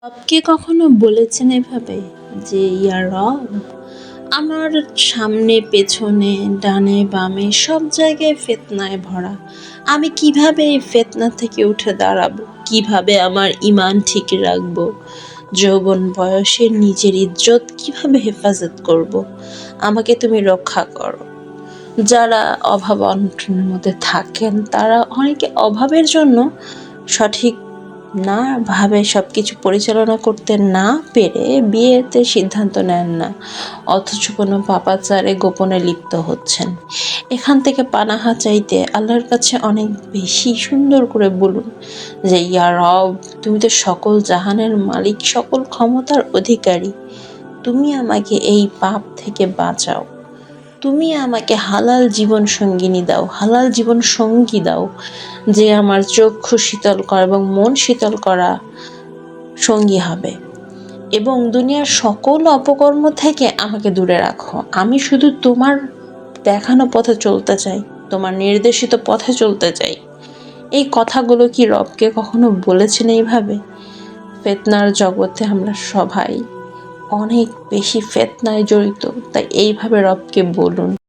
রবকে কখনো বলেছেন এভাবে যে ইয়া রব, আমার সামনে পেছনে ডানে বামে সব জায়গায় ফিতনায় ভরা, আমি কিভাবে এই ফিতনা থেকে উঠে দাঁড়াবো, কিভাবে আমার ঈমান ঠিক রাখবো, যৌবন বয়সে নিজের ইজ্জত কিভাবে হেফাজত করব, আমাকে তুমি রক্ষা করো। যারা অভাব অনটনের মধ্যে থাকেন তারা অনেকে অভাবের জন্য সঠিক না ভাবে সব কিছু পরিচালনা করতে না পেরে বিয়েতে সিদ্ধান্ত নেন না, অথচ কোনো পাপাচারে গোপনে লিপ্ত হচ্ছেন। এখান থেকে পানাহা চাইতে আল্লাহর কাছে অনেক বেশি সুন্দর করে বলুন যে ইয়া রব, তুমি তো সকল জাহানের মালিক, সকল ক্ষমতার অধিকারী, তুমি আমাকে এই পাপ থেকে বাঁচাও, তুমি আমাকে হালাল জীবন সঙ্গিনী দাও, হালাল জীবন সঙ্গী দাও, যে আমার চক্ষু শীতল করা এবং মন শীতল করা সঙ্গী হবে, এবং দুনিয়ার সকল অপকর্ম থেকে আমাকে দূরে রাখো। আমি শুধু তোমার দেখানো পথে চলতে চাই, তোমার নির্দেশিত পথে চলতে চাই। এই কথাগুলো কি রবকে কখনো বলেছেন এইভাবে? ফিতনার জগতে আমরা সবাই অনেক বেশি ফিতনায় জড়িত, তাই এইভাবে রবকে বলুন।